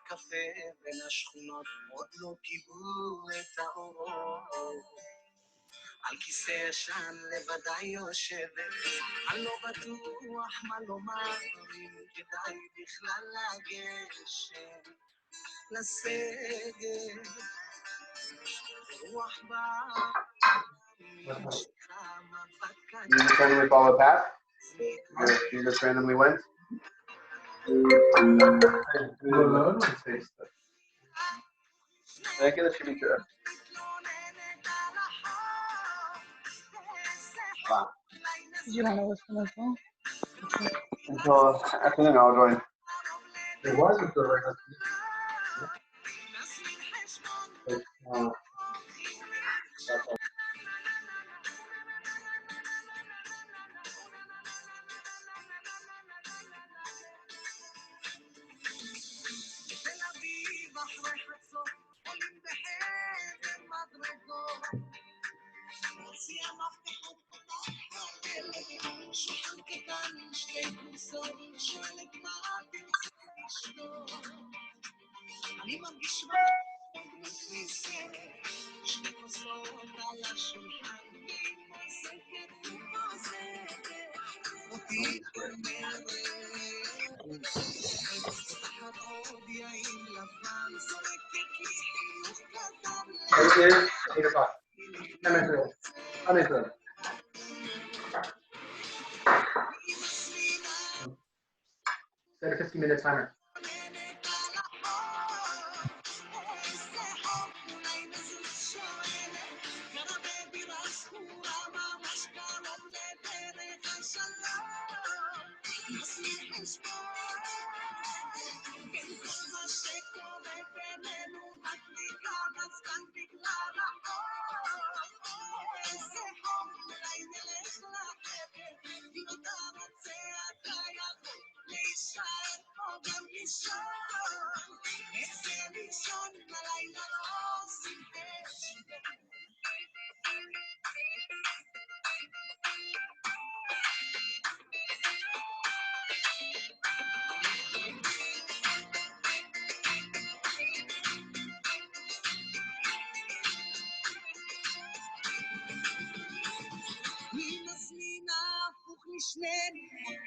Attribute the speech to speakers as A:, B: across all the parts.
A: קפה בין השכונות עוד לא קיבלו את האורות על כיסא ישן לבדי יושבת אני לא בטוח מה לומר אם כדאי בכלל לגשת לסגת רוח ממשיכה מבט
B: You just randomly follow a path? You just randomly went? I think that should be true. Wow.
C: Did you want to listen as well?
B: Until afternoon, I'll join.
D: It wasn't the right.
A: אני מרגיש מסתר, שני כוסות על השולחן, מוזקת ומוזקת, אותי אומרת, תחת עוד יין לבן, זורקת לי חיוך קטן.
D: It is 8 o'clock. 10 minutes. 10 minutes. Set a 15-minute timer.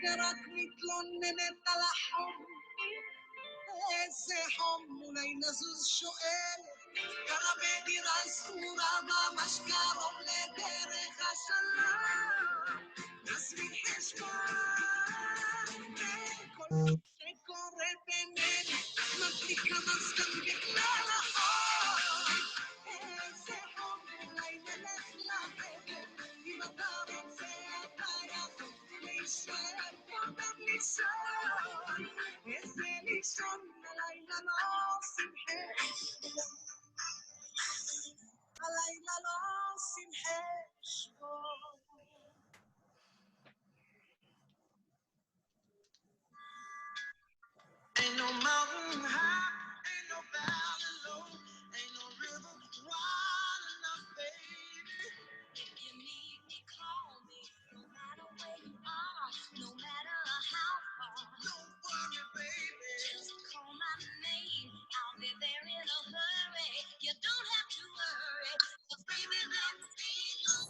A: ורק מתלוננת על החום איזה חום אולי נזוז שואל גרה בדירה סגורה ממש קרוב לדרך השלום נסביר חשבון כל שקורה בינינו מדליקה מסתם בכלל החום איזה חום אולי נלך לחדר אם אתה רוצה אתה יכול להישאר פה גם לישון איזה לישון הלילה לא עושים הלילה לא עושים חשבון Ain't no mountain high, ain't no valley low, ain't no river wide enough, baby. If you need me, call me, no matter where you are, no matter how far. Don't worry, baby, just call my name, I'll be there in a hurry. You don't have to worry, 'cause baby, that's me.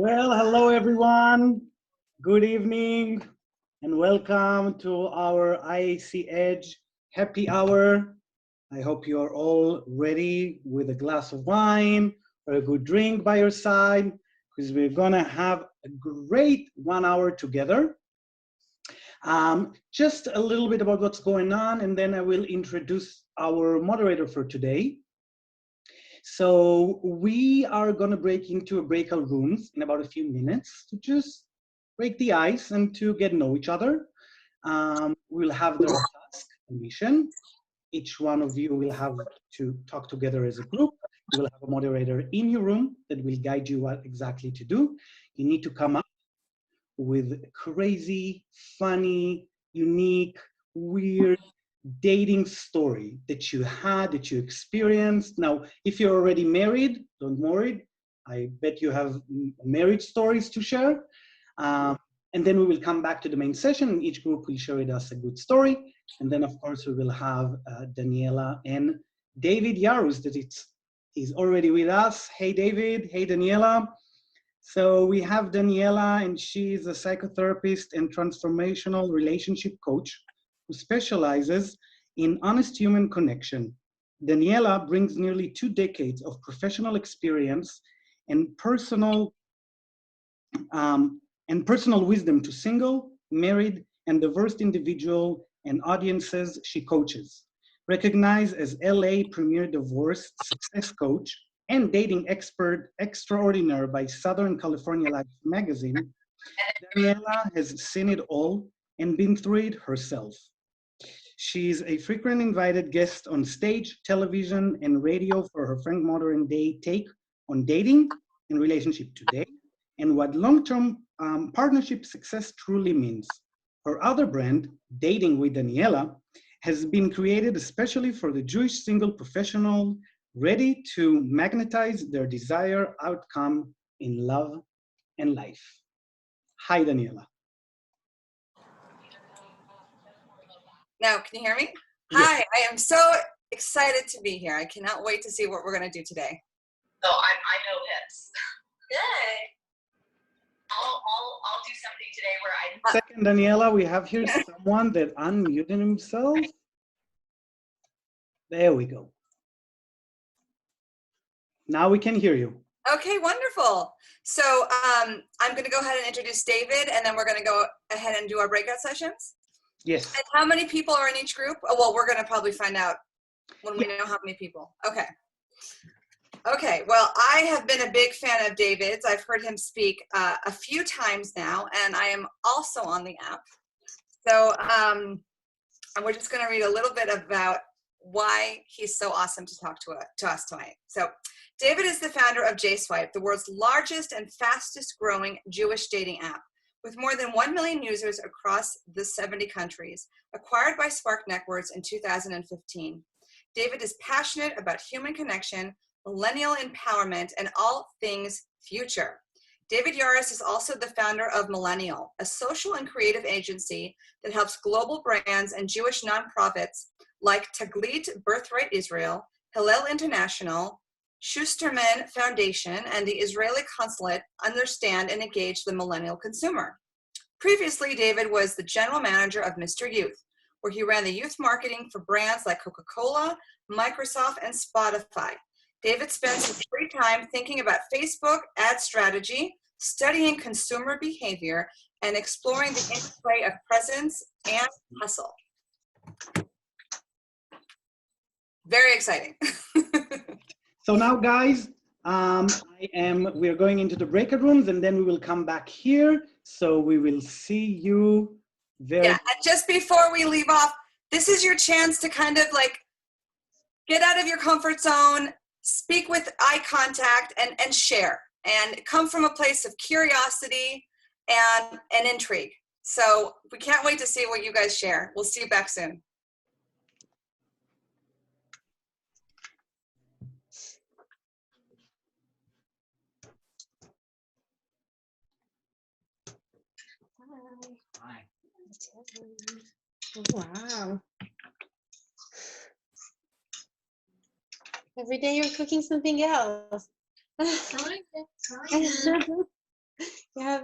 E: Well, hello everyone. Good evening and welcome to our IAC Edge happy hour. I hope you are all ready with a glass of wine or a good drink by your side because we're gonna have a great 1 hour together. Just a little bit about what's going on, and then I will introduce our moderator for today. So we are going to break into breakout rooms in about a few minutes to just break the ice and to get to know each other. We'll have the task and mission. Each one of you will have to talk together as a group. You will have a moderator in your room that will guide you what exactly to do. You need to come up with crazy, funny, unique, weird dating story that you had, that you experienced. Now, if you're already married, don't worry. I bet you have marriage stories to share. And then we will come back to the main session, and each group will share with us a good story. And then, of course, we will have Daniela and David Yarus that is already with us. Hey, David. Hey, Daniela. So we have Daniela, and she's a psychotherapist and transformational relationship coach who specializes in honest human connection. Daniela brings nearly 2 decades of professional experience and personal wisdom to single, married, and diverse individual and audiences she coaches. Recognized as LA Premier Divorce Success Coach and dating expert extraordinaire by Southern California Life magazine, Daniela has seen it all and been through it herself. She's a frequent invited guest on stage, television, and radio for her frank modern day take on dating and relationship today, and what long-term partnership success truly means. Her other brand, Dating with Daniela, has been created especially for the Jewish single professional ready to magnetize their desired outcome in love and life. Hi, Daniela.
F: Now, can you hear me?
E: Yes.
F: Hi, I am so excited to be here. I cannot wait to see what we're going to do today.
A: So I know this. Good. I'll do something today where I.
E: Second, Daniela, we have here someone that unmuted himself. There we go. Now we can hear you.
F: Okay, wonderful. So I'm going to go ahead and introduce David, and then we're going to go ahead and do our breakout sessions.
E: Yes.
F: And how many people are in each group? Oh, well, we're going to probably find out when we know how many people. Okay. Okay, well, I have been a big fan of David's. I've heard him speak a few times now, and I am also on the app. So and we're just going to read a little bit about why he's so awesome to talk to us tonight. So David is the founder of JSwipe, the world's largest and fastest growing Jewish dating app, with more than 1 million users across the 70 countries, acquired by Spark Networks in 2015. David is passionate about human connection, millennial empowerment, and all things future. David Yarus is also the founder of Millennial, a social and creative agency that helps global brands and Jewish nonprofits like Taglit Birthright Israel, Hillel International, Schusterman Foundation, and the Israeli Consulate understand and engage the millennial consumer. Previously, David was the general manager of Mr. Youth, where he ran the youth marketing for brands like Coca-Cola, Microsoft, and Spotify. David spends his free time thinking about Facebook ad strategy, studying consumer behavior, and exploring the interplay of presence and hustle. Very exciting.
E: So now, guys, we're going into the breakout rooms, and then we will come back here. So we will see you very.
F: Yeah, and just before we leave off, this is your chance to kind of like get out of your comfort zone, speak with eye contact, and share, and come from a place of curiosity and intrigue. So we can't wait to see what you guys share. We'll see you back soon.
E: Hi.
G: Wow. Every day you're cooking something else.
C: Yeah.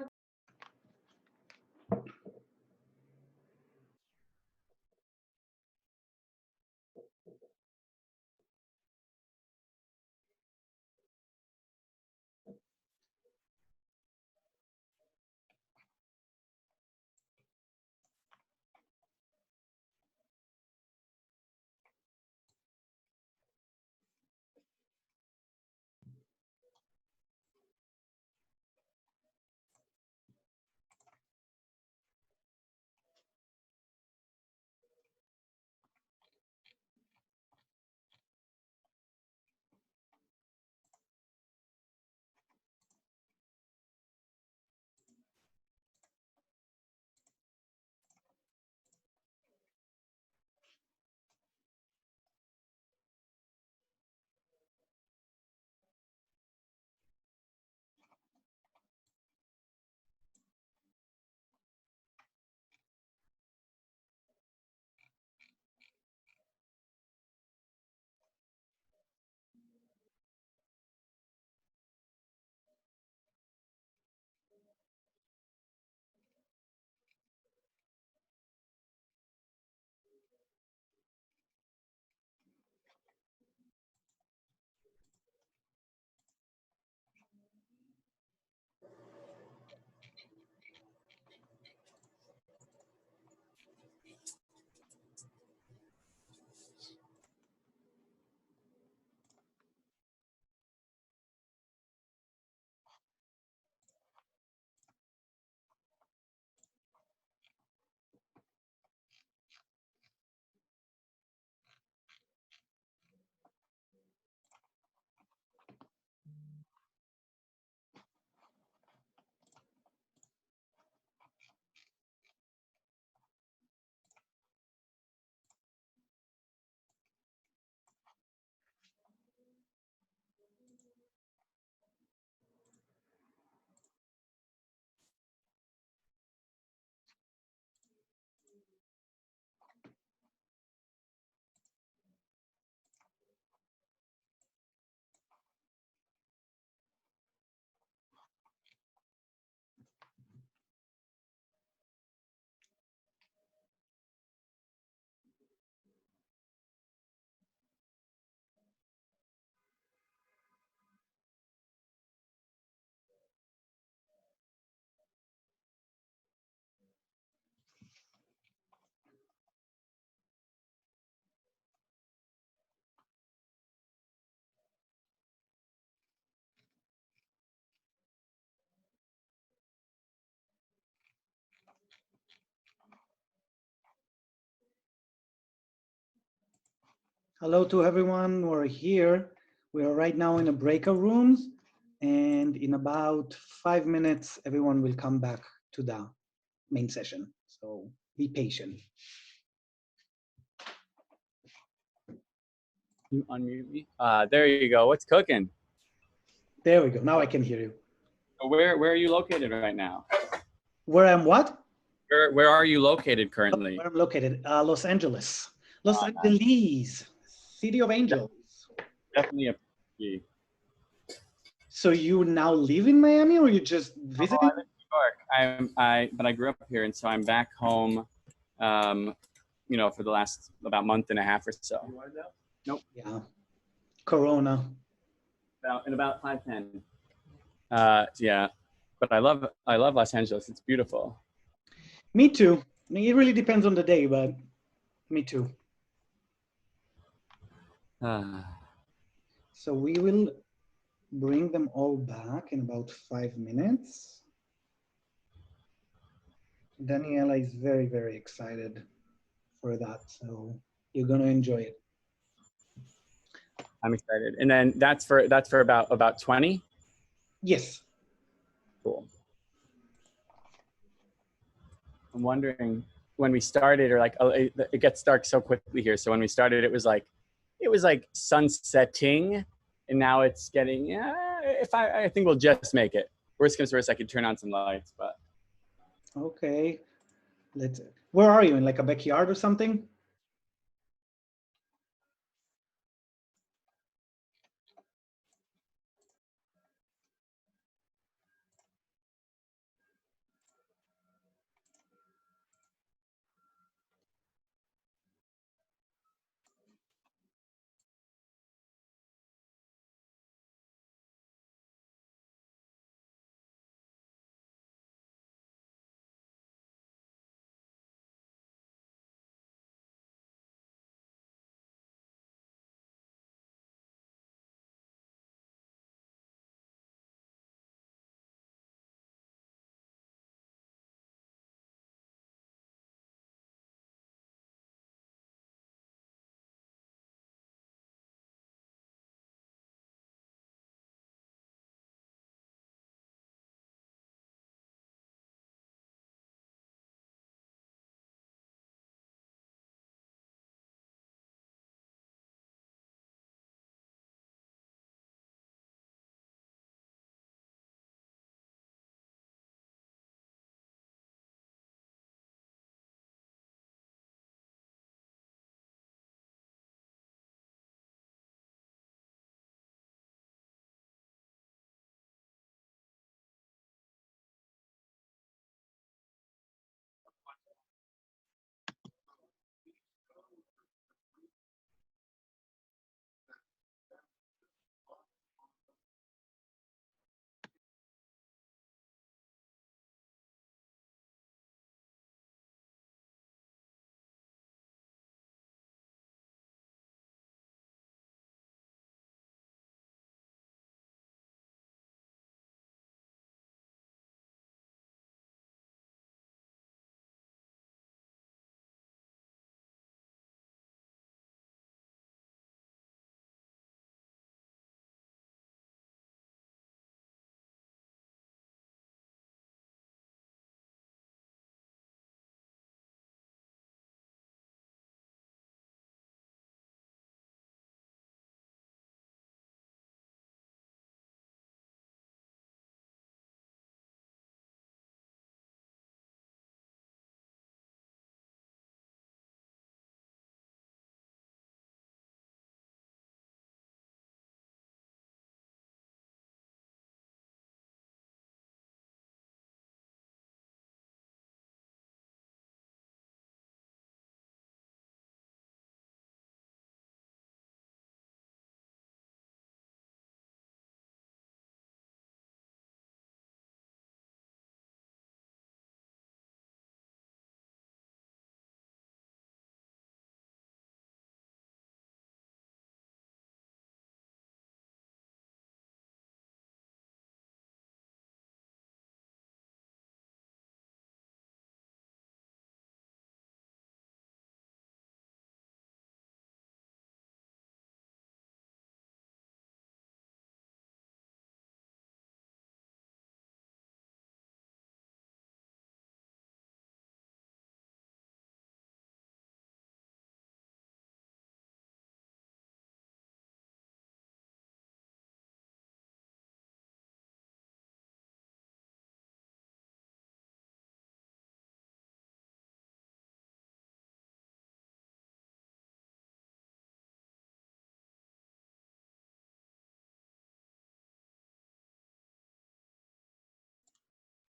E: Hello to everyone. We're here. We are right now in the breakout rooms, and in about 5 minutes, everyone will come back to the main session. So be patient.
G: You unmute me. There you go. What's cooking?
E: There we go. Now I can hear you.
G: Where are you located right now?
E: Where I'm what?
G: Where are you located currently?
E: Where I'm located? Los Angeles. Los
G: Nice.
E: Angeles, City of Angels.
G: Definitely a P.
E: So you now live in Miami, or you just
G: Oh,
E: visiting?
G: I live in New York. But I grew up here, and so I'm back home. You know, for the last about month and a half or so. Nope.
E: Yeah. Corona.
G: About 5:10. Yeah, but I love Los Angeles. It's beautiful.
E: Me too. I mean, it really depends on the day, but me too. So we will bring them all back in about 5 minutes. Daniela is very, very excited for that. So you're going to enjoy it.
G: I'm excited. And then that's for about 20.
E: Yes.
G: Cool. I'm wondering when we started, or like, it gets dark so quickly here. So when we started, it was like sun setting, and now it's getting. I think we'll just make it. Worst comes to worst, I could turn on some lights, but.
E: Okay. Where are you, in like a backyard or something?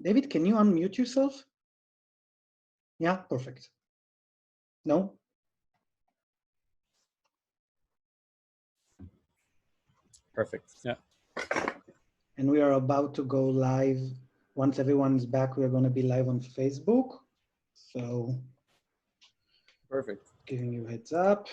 E: David, can you unmute yourself? Yeah, perfect. No?
G: Perfect. Yeah.
E: And we are about to go live. Once everyone's back, we're going to be live on Facebook. So
G: Perfect.
E: giving you a heads up.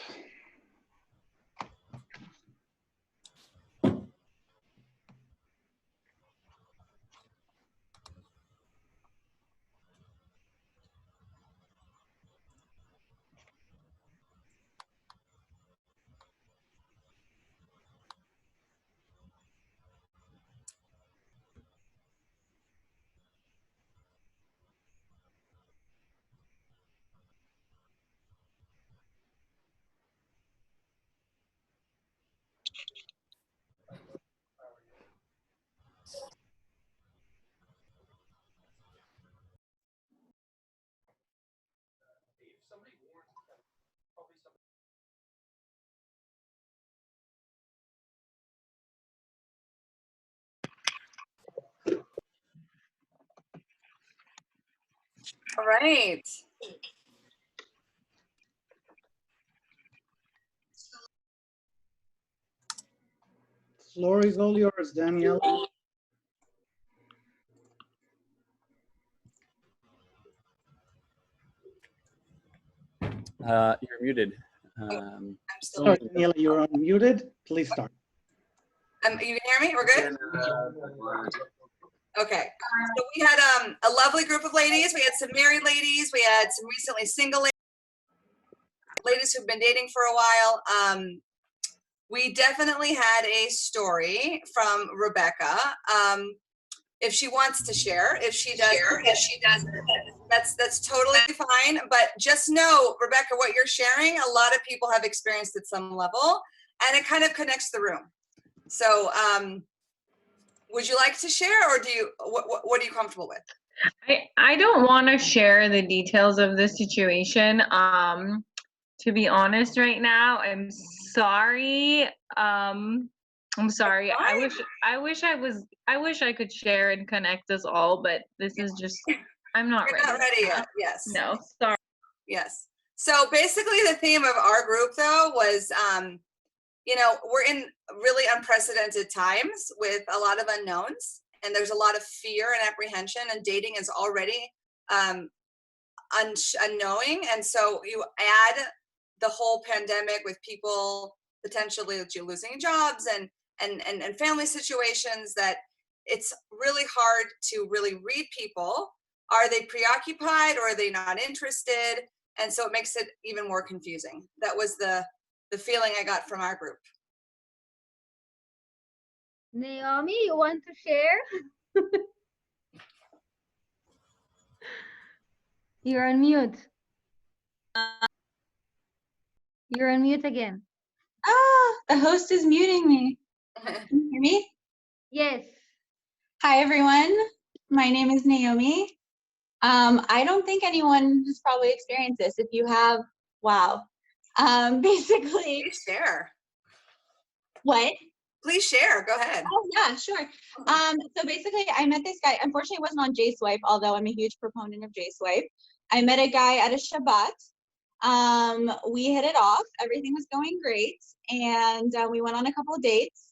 F: All right.
E: Floor is all yours, Danielle.
G: You're muted.
F: I'm still.
E: Sorry, Daniela, you're unmuted. Please start.
F: You can hear me? We're good? Okay. So we had a lovely group of ladies. We had some married ladies. We had some recently single ladies who've been dating for a while. We definitely had a story from Rebecca. If she wants to share, if she doesn't, that's totally fine. But just know, Rebecca, what you're sharing, a lot of people have experienced at some level, and it kind of connects the room. So, would you like to share, or do you? What are you comfortable with?
C: I don't want to share the details of the situation. To be honest, right now, I'm sorry. I'm sorry. I wish I could share and connect us all, but this is just, I'm not
F: You're
C: ready.
F: not ready yet. Yes.
C: No, sorry.
F: Yes. So basically, the theme of our group, though, was, you know, we're in really unprecedented times with a lot of unknowns, and there's a lot of fear and apprehension, and dating is already unknowing. And so you add the whole pandemic with people potentially losing jobs and family situations, that it's really hard to really read people. Are they preoccupied, or are they not interested? And so it makes it even more confusing. That was the feeling I got from our group.
A: Naomi, you want to share? You're on mute. You're on mute again.
H: Ah, the host is muting me. Can you hear me?
A: Yes.
H: Hi, everyone. My name is Naomi. I don't think anyone has probably experienced this. If you have, wow. Basically,
F: Please share.
H: what?
F: Please share. Go ahead.
H: Oh, yeah, sure. So basically, I met this guy. Unfortunately, it wasn't on J-Swipe, although I'm a huge proponent of J-Swipe. I met a guy at a Shabbat. We hit it off. Everything was going great. And we went on a couple of dates.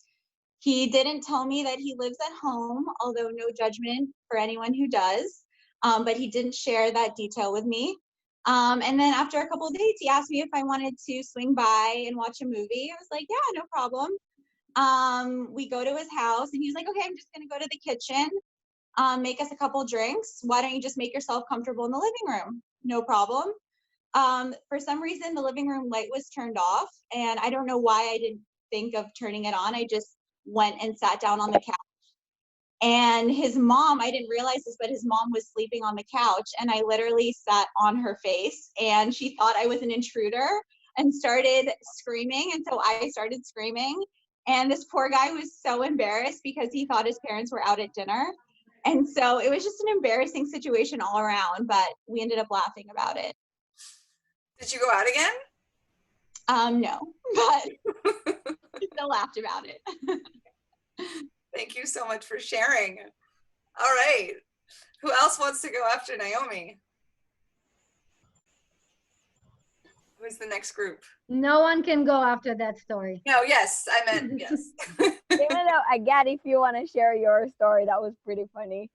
H: He didn't tell me that he lives at home, although no judgment for anyone who does. But he didn't share that detail with me. And then after a couple of dates, he asked me if I wanted to swing by and watch a movie. I was like, yeah, no problem. We go to his house, and he's like, okay, I'm just gonna go to the kitchen, make us a couple drinks. Why don't you just make yourself comfortable in the living room? No problem. For some reason, the living room light was turned off, and I don't know why I didn't think of turning it on. I just went and sat down on the couch. And his mom, I didn't realize this, but his mom was sleeping on the couch, and I literally sat on her face, and she thought I was an intruder and started screaming. And so I started screaming. And this poor guy was so embarrassed because he thought his parents were out at dinner. And so it was just an embarrassing situation all around, but we ended up laughing about it.
F: Did you go out again?
H: No, but we still laughed about it.
F: Thank you so much for sharing. All right. Who else wants to go after Naomi? Who's the next group?
A: No one can go after that story.
F: No, yes, I meant yes.
I: Even though, again, if you want to share your story, that was pretty funny.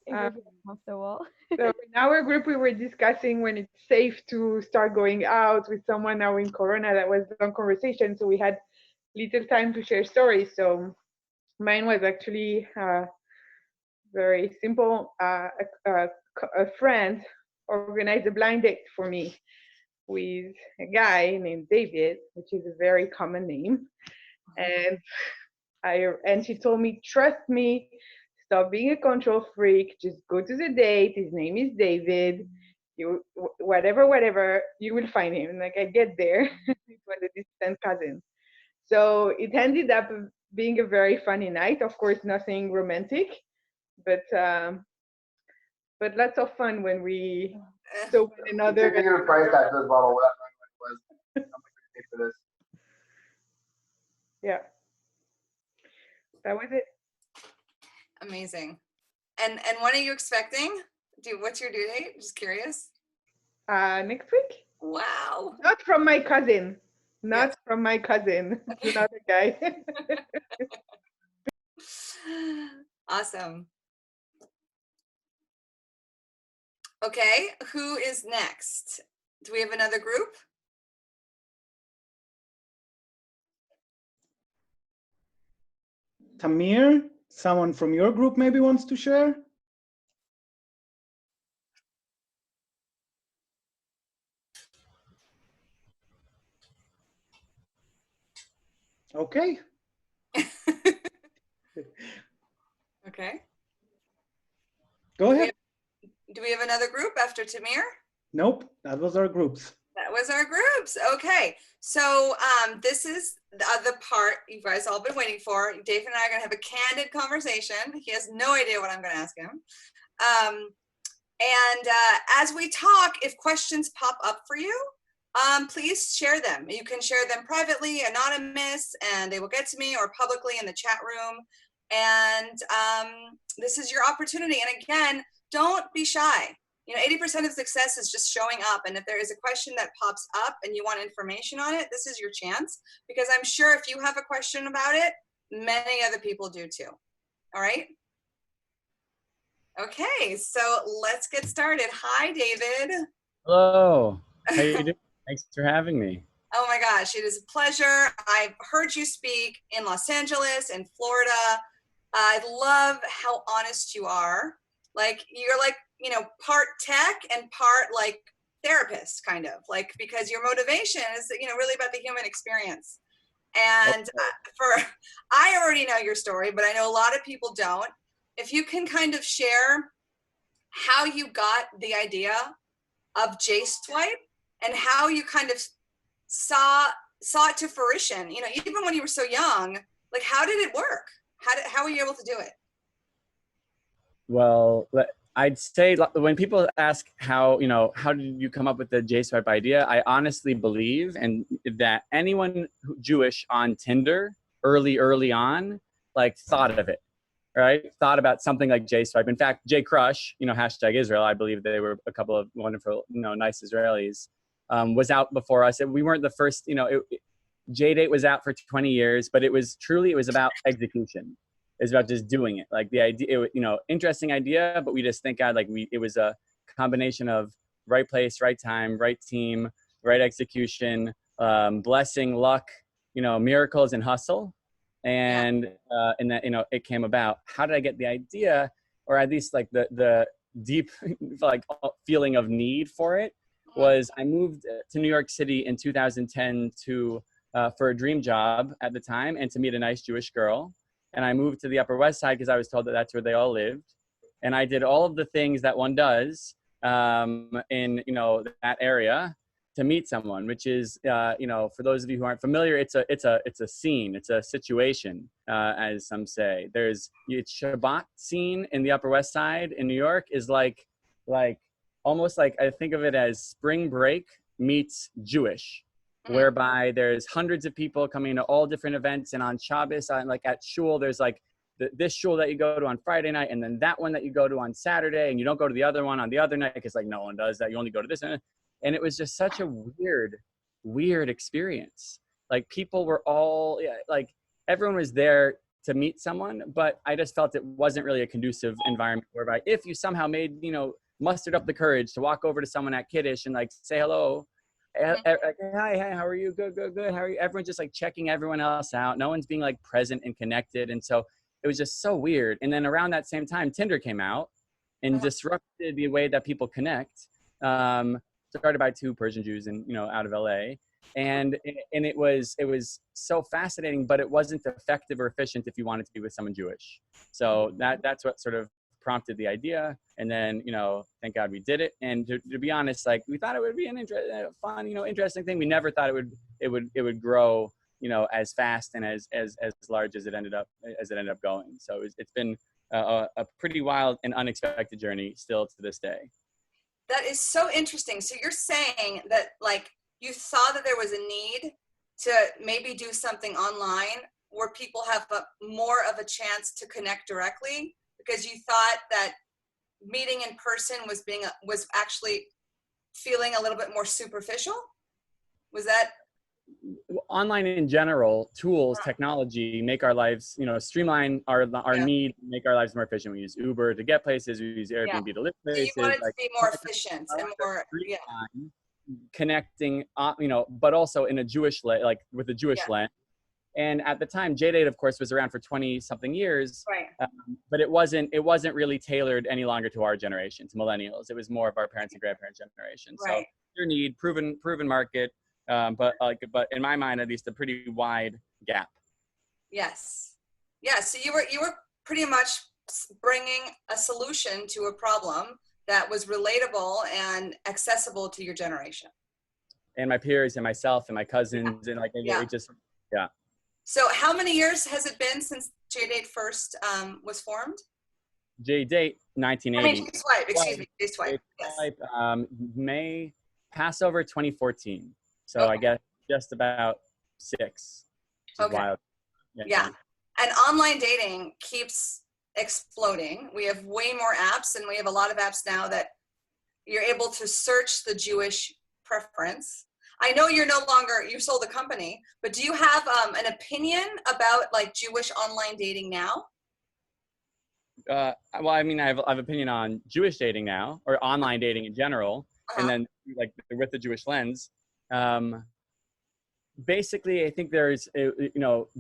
I: If you feel comfortable.
J: So in our group, we were discussing when it's safe to start going out with someone now in Corona. That was a long conversation, so we had little time to share stories. So mine was actually very simple. A friend organized a blind date for me with a guy named David, which is a very common name. And she told me, trust me, stop being a control freak, just go to the date. His name is David. You whatever, you will find him. Like I get there. It was a distant cousin. So it ended up being a very funny night. Of course, nothing romantic, but lots of fun when we saw one another.
B: Give you a price tag for this bottle. What was? How much did you pay for this?
J: Yeah, that was it.
F: Amazing. And when are you expecting? What's your due date? Just curious.
J: Next week.
F: Wow.
J: Not from my cousin. Not
F: Yes.
J: from my cousin. It's another guy.
F: Awesome. Okay, who is next? Do we have another group?
E: Tamir, someone from your group maybe wants to share? Okay.
F: Okay.
E: Go ahead.
F: Do we have another group after Tamir?
E: Nope, that was our groups.
F: That was our groups. Okay. So this is the other part you guys all been waiting for. Dave and I are going to have a candid conversation. He has no idea what I'm going to ask him. As we talk, if questions pop up for you, please share them. You can share them privately, anonymous, and they will get to me, or publicly in the chat room. And this is your opportunity. And again, don't be shy. You know, 80% of success is just showing up. And if there is a question that pops up and you want information on it, this is your chance. Because I'm sure if you have a question about it, many other people do too. All right? Okay, so let's get started. Hi, David.
G: Hello. How you doing? Thanks for having me.
F: Oh my gosh, it is a pleasure. I've heard you speak in Los Angeles, in Florida. I love how honest you are. Like, you're like, you know, part tech and part like therapist, kind of, like, because your motivation is, you know, really about the human experience. And I already know your story, but I know a lot of people don't. If you can kind of share how you got the idea of J-Swipe and how you kind of saw it to fruition, you know, even when you were so young, like, how did it work? How were you able to do it?
G: Well, I'd say when people ask how did you come up with the J-Swipe idea, I honestly believe that anyone Jewish on Tinder early on, like, thought of it, right? Thought about something like J-Swipe. In fact, J Crush, you know, hashtag Israel, I believe they were a couple of wonderful, you know, nice Israelis, was out before us. And we weren't the first, you know, J-Date was out for 20 years, but it was about execution. It's about just doing it. Like, the idea, you know, interesting idea, but we just thank God, like, it was a combination of right place, right time, right team, right execution, blessing, luck, you know, miracles and hustle. And that, you know, it came about. How did I get the idea, or at least like the deep like feeling of need for it, was I moved to New York City in 2010 for a dream job at the time, and to meet a nice Jewish girl. And I moved to the Upper West Side because I was told that that's where they all lived. And I did all of the things that one does in, you know, that area to meet someone, which is, you know, for those of you who aren't familiar, it's a scene, it's a situation, as some say. It's Shabbat scene in the Upper West Side in New York is like almost like, I think of it as spring break meets Jewish, whereby there's hundreds of people coming to all different events, and on Shabbos, like at shul, there's this shul that you go to on Friday night, and then that one that you go to on Saturday, and you don't go to the other one on the other night because like no one does that. You only go to this one. And it was just such a weird experience. Like people were all like everyone was there to meet someone, but I just felt it wasn't really a conducive environment whereby if you somehow made, mustered up the courage to walk over to someone at Kiddush and like say hello, hi, how are you? Good. How are you? Everyone's just like checking everyone else out. No one's being like present and connected. And so it was just so weird. And then around that same time, Tinder came out and disrupted the way that people connect. Started by two Persian Jews out of LA. And it was so fascinating, but it wasn't effective or efficient if you wanted to be with someone Jewish. So that's what sort of prompted the idea. And then, thank God we did it. And to be honest, like we thought it would be an fun, interesting thing. We never thought it would grow, as fast and as large as it ended up going. So it's been a pretty wild and unexpected journey still to this day.
F: That is so interesting. So you're saying that like you saw that there was a need to maybe do something online where people have more of a chance to connect directly because you thought that meeting in person was actually feeling a little bit more superficial? Was that?
G: Online in general, tools, technology make our lives, streamline our need, make our lives more efficient. We use Uber to get places, we use Airbnb to live places.
F: So you want it to be more efficient and more,
G: connecting, but also in a Jewish, like with a Jewish lens. And at the time, JDate, of course, was around for 20-something years,
F: right?
G: But it wasn't really tailored any longer to our generation, to millennials. It was more of our parents and grandparents' generation.
F: Right.
G: So your need, proven market. But in my mind, at least, a pretty wide gap.
F: Yes. Yeah. So you were pretty much bringing a solution to a problem that was relatable and accessible to your generation.
G: And my peers and myself and my cousins and So
F: how many years has it been since JDate first was formed?
G: JDate 1980.
F: I mean, J-Swipe. Excuse me, J-Swipe.
G: Yes. May Passover 2014. So I guess just about 6.
F: Okay.
G: Wild.
F: Yeah. And online dating keeps exploding. We have way more apps, and we have a lot of apps now that you're able to search the Jewish preference. I know you sold the company, but do you have an opinion about like Jewish online dating now?
G: Well, I mean, I have an opinion on Jewish dating now, or online dating in general, and then like with the Jewish lens. Basically, I think there's,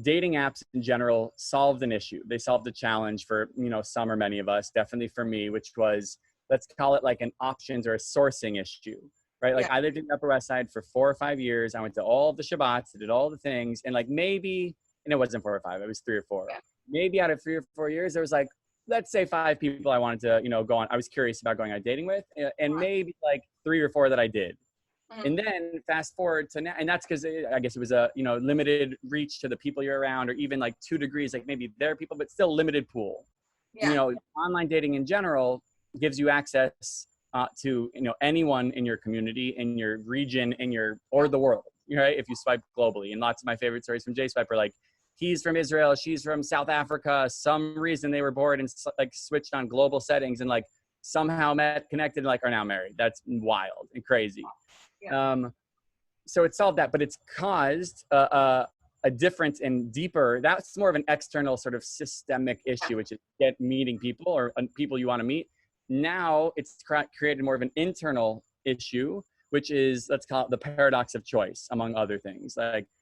G: dating apps in general solved an issue. They solved a challenge for, some or many of us, definitely for me, which was, let's call it like an options or a sourcing issue, right? Like I lived in the Upper West Side for 4 or 5 years. I went to all the Shabbats, I did all the things. And like maybe, and it wasn't 4 or 5, it was 3 or 4. Yeah. Maybe out of 3 or 4 years, there was like, let's say 5 people I wanted to, go on. I was curious about going on dating with, and maybe like 3 or 4 that I did. And then fast forward to now, and that's because I guess it was a, limited reach to the people you're around, or even like 2 degrees, like maybe there are people, but still limited pool. Yeah. Online dating in general gives you access to, anyone in your community, in your region, or the world, right? If you swipe globally. And lots of my favorite stories from J-Swipe are like, he's from Israel, she's from South Africa, some reason they were bored and like switched on global settings and like somehow met, connected, and like are now married. That's wild and crazy. Yeah. So it solved that, but it's caused a different and deeper, that's more of an external sort of systemic issue, which is meeting people or people you want to meet. Now it's created more of an internal issue, which is, let's call it the paradox of choice, among other things,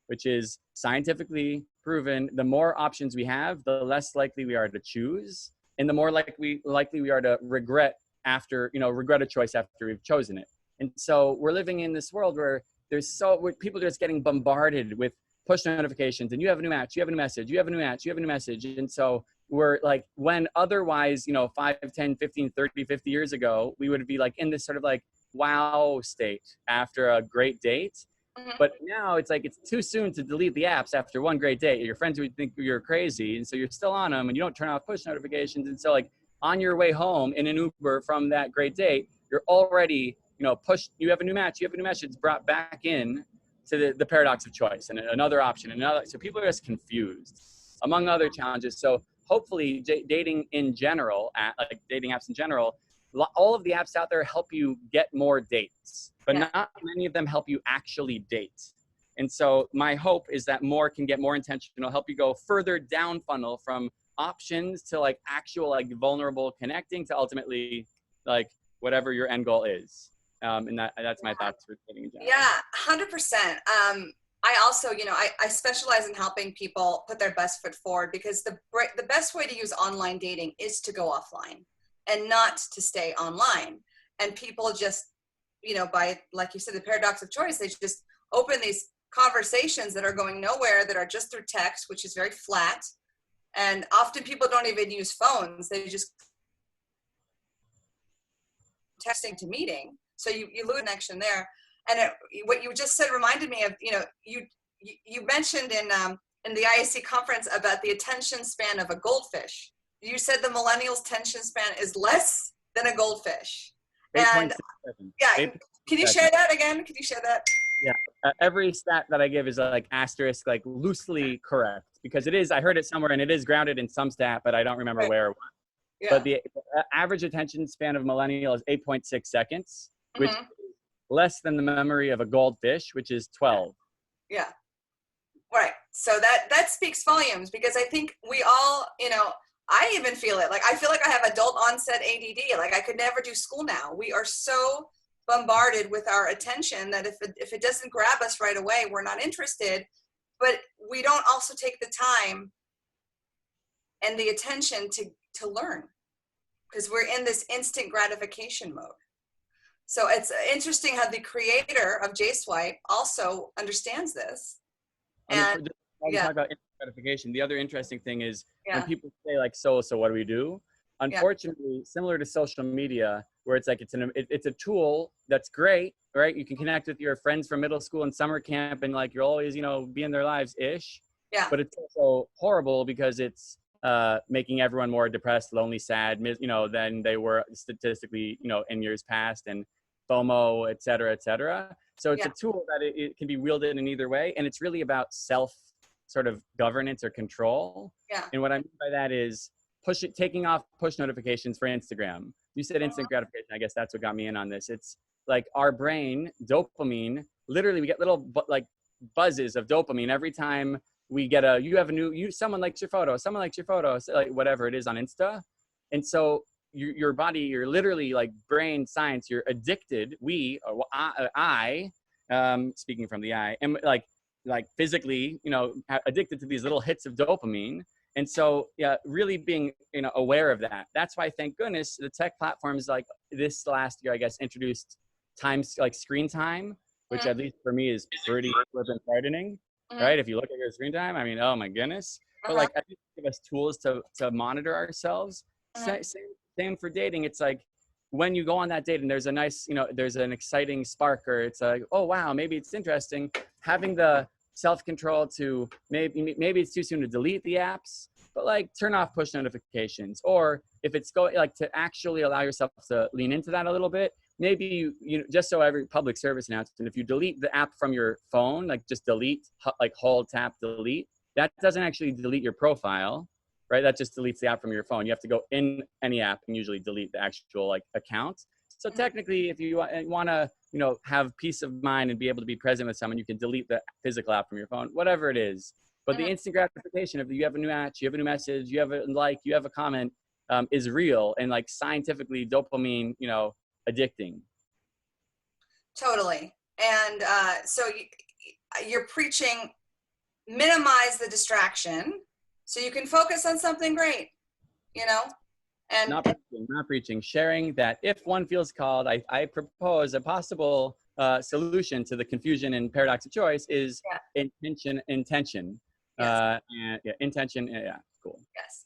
G: which is scientifically proven. The more options we have, the less likely we are to choose, and the more likely we are to regret a choice after we've chosen it. And so we're living in this world where people are just getting bombarded with push notifications, and you have a new match, you have a new message, you have a new match, you have a new message. And so we're like, when otherwise, 5, 10, 15, 30, 50 years ago, we would be like in this sort of like wow state after a great date. But now it's like, it's too soon to delete the apps after one great date. Your friends would think you're crazy. And so you're still on them and you don't turn off push notifications. And so like on your way home in an Uber from that great date, you're already, pushed, you have a new match, it's brought back in to the paradox of choice and another option, so people are just confused, among other challenges. So hopefully dating in general, like dating apps in general, all of the apps out there help you get more dates, but not many of them help you actually date. And so my hope is that more can get more intentional, help you go further down funnel from options to like actual like vulnerable connecting to ultimately like whatever your end goal is. And that's my thoughts for dating in general.
F: Yeah, 100%. I also, you know, I specialize in helping people put their best foot forward, because the best way to use online dating is to go offline and not to stay online. And people just, you know, by, like you said, the paradox of choice, they just open these conversations that are going nowhere, that are just through text, which is very flat. And often people don't even use phones. They just texting to meeting. So you lose connection there. And what you just said reminded me of, you know, you mentioned in the IAC conference about the attention span of a goldfish. You said the millennials' attention span is less than a goldfish.
G: 8.6
F: seconds. Yeah, can you share that again? Can you share that?
G: Yeah, every stat that I give is like asterisk, like loosely correct, because it is, I heard it somewhere and it is grounded in some stat, but I don't remember where or what. Yeah. But the average attention span of millennial is 8.6 seconds, which is less than the memory of a goldfish, which is 12.
F: Yeah. Right. So that speaks volumes, because I think we all, you know, I even feel it. Like, I feel like I have adult onset ADD. Like, I could never do school now. We are so bombarded with our attention that if it doesn't grab us right away, we're not interested. But we don't also take the time and the attention to learn, because we're in this instant gratification mode. So it's interesting how the creator of JSwipe also understands this. And
G: talk about gratification. The other interesting thing is when people say like, so what do we do? Unfortunately, similar to social media, where it's like it's a tool that's great, right? You can connect with your friends from middle school and summer camp, and like you're always, you know, be in their lives ish. Yeah. But it's also horrible because it's making everyone more depressed, lonely, sad, you know, than they were statistically, you know, in years past, and FOMO, et cetera, et cetera. So it's a tool that it can be wielded in either way. And it's really about self sort of governance or control. Yeah. And what I mean by that is taking off push notifications for Instagram. You said instant gratification. I guess that's what got me in on this. It's like our brain, dopamine, literally we get little like buzzes of dopamine every time we get someone likes your photo, so like whatever it is on Insta. And so your body, you're literally like brain science, you're addicted. I speaking from the I, am like physically, you know, addicted to these little hits of dopamine. And so, really being, you know, aware of that. That's why, thank goodness, the tech platforms like this last year, I guess, introduced screen time, which at least for me is pretty frightening, right? If you look at your screen time, I mean, oh my goodness. But like, I think give us tools to monitor ourselves. Same for dating. It's like when you go on that date and there's a nice, you know, there's an exciting spark, or it's like, oh wow, maybe it's interesting. Having the self-control to maybe it's too soon to delete the apps, but like turn off push notifications. Or if it's going like to actually allow yourself to lean into that a little bit, maybe you know, just so every public service announcement, if you delete the app from your phone, like just delete, like hold, tap, delete, that doesn't actually delete your profile, right? That just deletes the app from your phone. You have to go in any app and usually delete the actual like account. So technically, if you want to, you know, have peace of mind and be able to be present with someone, you can delete the physical app from your phone, whatever it is. But the instant gratification of you have a new match, you have a new message, you have a like, you have a comment, is real and like scientifically dopamine, you know, addicting.
F: Totally. And so you're preaching, minimize the distraction so you can focus on something great, you know? And
G: not preaching, sharing that if one feels called, I propose a possible solution to the confusion and paradox of choice is intention. Yes. Intention. Yeah, cool.
F: Yes.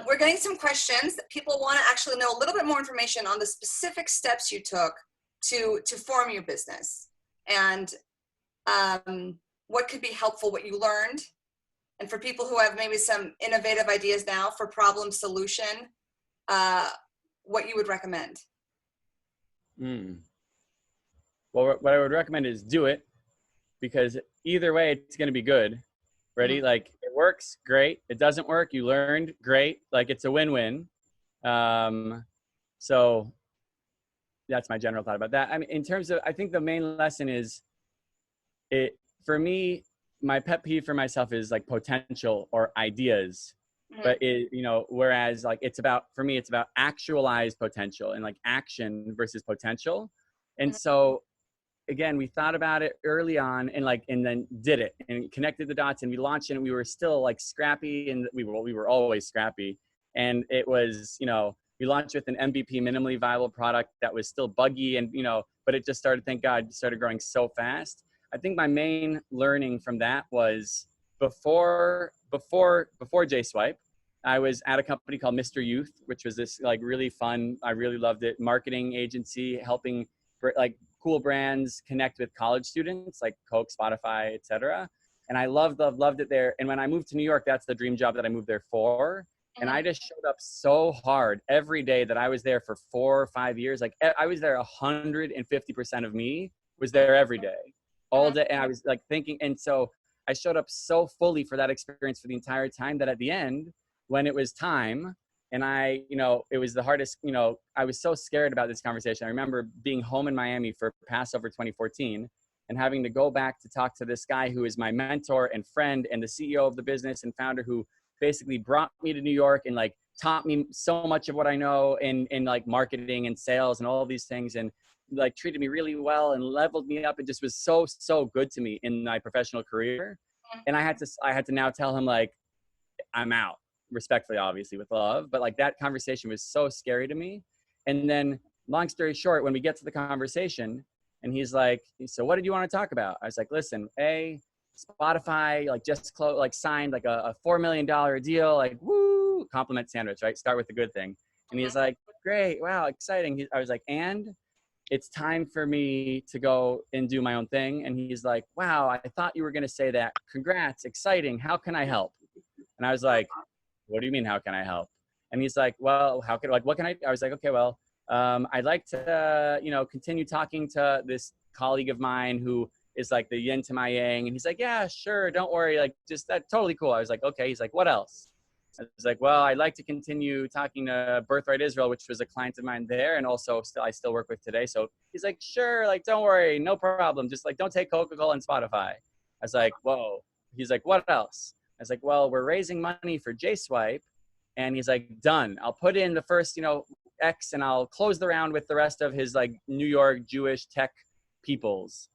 F: We're getting some questions that people want to actually know a little bit more information on the specific steps you took to form your business, and what could be helpful, what you learned, and for people who have maybe some innovative ideas now for problem solution, what you would recommend.
G: Well, what I would recommend is do it, because either way it's going to be good. Ready? Like works, great. It doesn't work, you learned, great. Like it's a win-win. So that's my general thought about that. I mean, in terms of, I think the main lesson is for me, my pet peeve for myself is like potential or ideas. But whereas like for me, it's about actualized potential and like action versus potential. And so again, we thought about it early on and then did it and connected the dots and we launched it and we were still like scrappy and we were always scrappy. And it was, we launched with an MVP, minimally viable product that was still buggy and, but it just started, thank God, started growing so fast. I think my main learning from that was before JSwipe, I was at a company called Mr. Youth, which was this like really fun, I really loved it, marketing agency, helping like cool brands connect with college students like Coke, Spotify, etc. And I loved it there. And when I moved to New York, that's the dream job that I moved there for. And I just showed up so hard every day that I was there for 4 or 5 years. Like I was there 150% of me was there every day, all day. And I was like thinking, and so I showed up so fully for that experience for the entire time that at the end, when it was time, and it was the hardest, I was so scared about this conversation. I remember being home in Miami for Passover 2014 and having to go back to talk to this guy who is my mentor and friend and the CEO of the business and founder who basically brought me to New York and like taught me so much of what I know in like marketing and sales and all of these things and like treated me really well and leveled me up. It just was so, so good to me in my professional career. And I had to now tell him like, I'm out. Respectfully, obviously, with love, but like that conversation was so scary to me. And then long story short, when we get to the conversation and he's like, so what did you want to talk about? I was like, listen, Spotify like just signed like a $4 million deal, like woo, compliment sandwich, right? Start with the good thing. And he's like, great, wow, exciting. I was like, and it's time for me to go and do my own thing. And he's like, wow, I thought you were going to say that. Congrats, exciting. How can I help? And I was like, what do you mean, how can I help? And he's like, well, what can I was like, okay, well, I'd like to, continue talking to this colleague of mine who is like the yin to my yang. And he's like, yeah, sure. Don't worry. Like just that totally cool. I was like, okay. He's like, what else? I was like, well, I'd like to continue talking to Birthright Israel, which was a client of mine there. And also I still work with today. So he's like, sure. Like, don't worry. No problem. Just like, don't take Coca-Cola and Spotify. I was like, whoa. He's like, what else? I was like, well, we're raising money for JSwipe. And he's like, done. I'll put in the first, X and I'll close the round with the rest of his like New York Jewish tech peoples.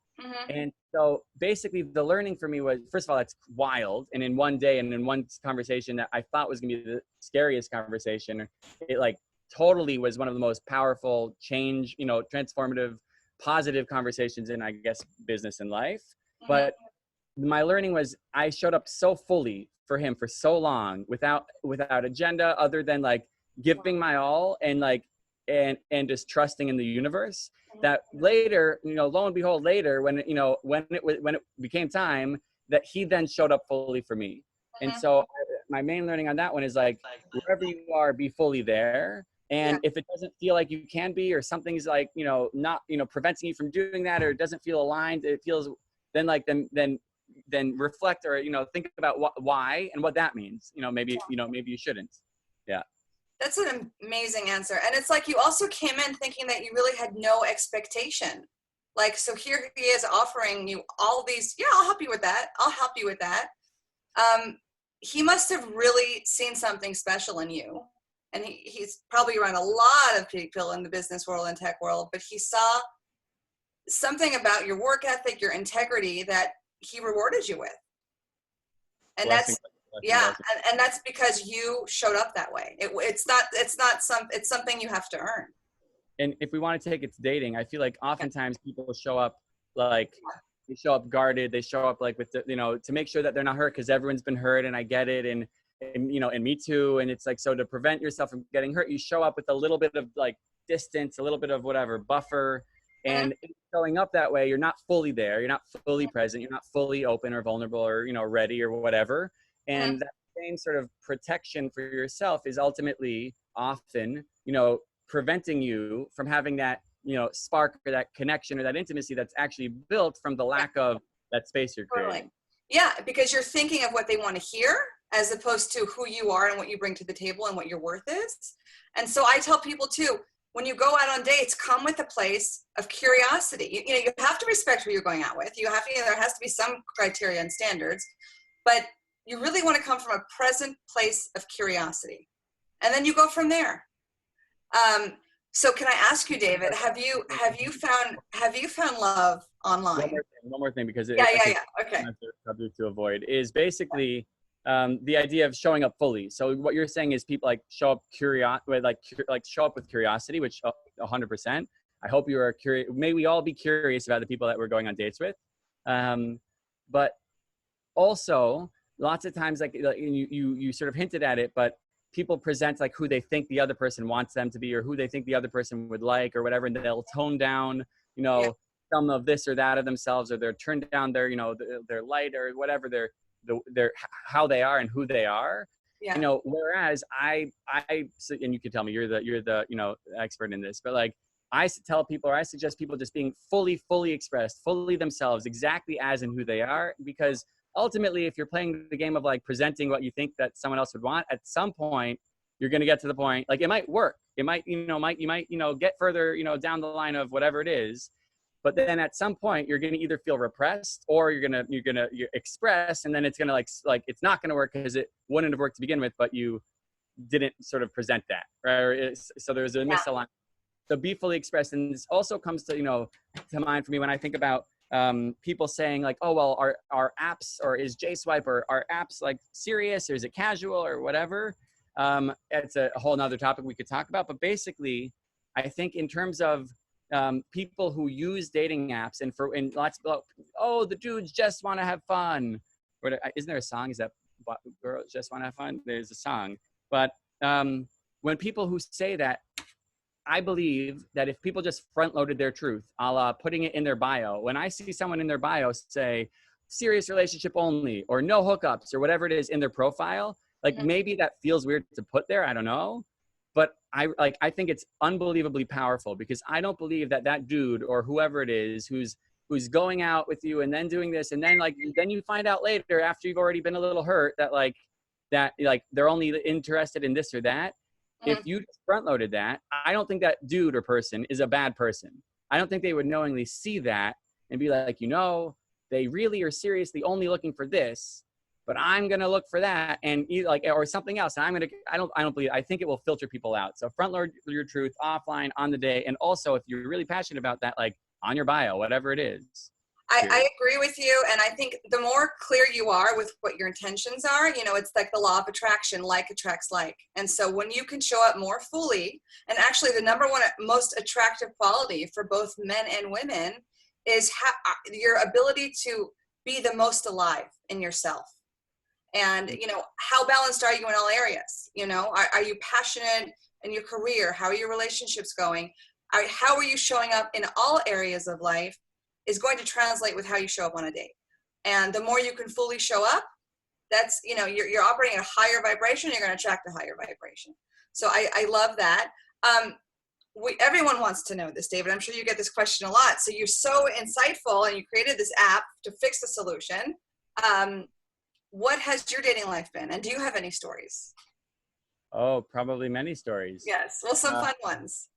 G: And so basically the learning for me was, first of all, it's wild. And in one day and in one conversation that I thought was gonna be the scariest conversation, it like totally was one of the most powerful change, transformative, positive conversations in, I guess, business and life. But my learning was I showed up so fully for him for so long without agenda other than like giving my all and like and just trusting in the universe that later, lo and behold, later when it became time that he then showed up fully for me. And so my main learning on that one is like wherever you are, be fully there. And if it doesn't feel like you can be, or something's like, not, preventing you from doing that, or it doesn't feel aligned, it feels then reflect or, think about why and what that means. Maybe you shouldn't. Yeah.
F: That's an amazing answer. And it's like you also came in thinking that you really had no expectation. Like, so here he is offering you all these, I'll help you with that. I'll help you with that. He must have really seen something special in you. And he's probably around a lot of people in the business world and tech world, but he saw something about your work ethic, your integrity that he rewarded you with. And
G: Blessing.
F: And that's because you showed up that way. It's something you have to earn.
G: And if we want to take it to dating, I feel like oftentimes people show up like they show up guarded. They show up like with the, to make sure that they're not hurt because everyone's been hurt, and I get it, and me too. And it's like, so to prevent yourself from getting hurt, you show up with a little bit of like distance, a little bit of whatever buffer. And showing up that way, you're not fully there. You're not fully present. You're not fully open or vulnerable or, ready or whatever. And that same sort of protection for yourself is ultimately often, preventing you from having that, spark or that connection or that intimacy that's actually built from the lack of that space you're creating.
F: Yeah, because you're thinking of what they want to hear as opposed to who you are and what you bring to the table and what your worth is. And so I tell people too, when you go out on dates, come with a place of curiosity. You know, you have to respect who you're going out with. You have to, there has to be some criteria and standards, but you really want to come from a present place of curiosity. And then you go from there. So can I ask you, David, have you found love online?
G: One more thing, because
F: Yeah. Okay.
G: Subject to avoid is basically the idea of showing up fully. So what you're saying is people like show up show up with curiosity, which 100%. I hope you are curious. May we all be curious about the people that we're going on dates with, but also lots of times, like you sort of hinted at it, but people present like who they think the other person wants them to be, or who they think the other person would like, or whatever, and they'll tone down, some of this or that of themselves, or they're turned down their, their light or whatever, their how they are and who they are.
F: Yeah.
G: Whereas I and you can tell me you're the expert in this, but like I tell people, or I suggest people just being fully expressed, fully themselves, exactly as and who they are, because ultimately, if you're playing the game of like presenting what you think that someone else would want, at some point you're going to get to the point, like it might work, it might, you might get further, down the line of whatever it is, but then at some point you're going to either feel repressed, or you're going to express, and then it's going to like it's not going to work because it wouldn't have worked to begin with, but you didn't sort of present that, right? So there's a misalignment. So be fully expressed. And this also comes to, to mind for me when I think about people saying like, oh, well, our apps, or is JSwipe, or our apps like serious, or is it casual, or whatever. It's a whole nother topic we could talk about. But basically, I think in terms of people who use dating apps and lots of, oh, the dudes just want to have fun. Or isn't there a song? Is that girls just want to have fun? There's a song. But when people who say that, I believe that if people just front loaded their truth, a la putting it in their bio, when I see someone in their bio say serious relationship only, or no hookups, or whatever it is in their profile, like maybe that feels weird to put there. I don't know. But I think it's unbelievably powerful, because I don't believe that dude or whoever it is who's going out with you and then doing this, and then then you find out later after you've already been a little hurt that they're only interested in this or that. If you front loaded that, I don't think that dude or person is a bad person. I don't think they would knowingly see that and be like, they really are seriously only looking for this, but I'm going to look for that, and or something else. And I don't believe, I think it will filter people out. So front load your truth offline, on the day. And also if you're really passionate about that, like on your bio, whatever it is.
F: I agree with you. And I think the more clear you are with what your intentions are, it's like the law of attraction, like attracts like. And so when you can show up more fully, and actually the number one most attractive quality for both men and women is your ability to be the most alive in yourself. And, how balanced are you in all areas? Are you passionate in your career? How are your relationships going? How are you showing up in all areas of life is going to translate with how you show up on a date. And the more you can fully show up, that's, you're operating at a higher vibration, you're going to attract a higher vibration. So I love that. Everyone wants to know this, David. I'm sure you get this question a lot. So you're so insightful, and you created this app to fix the solution. What has your dating life been? And do you have any stories?
G: Oh, probably many stories.
F: Yes. Well, some fun ones.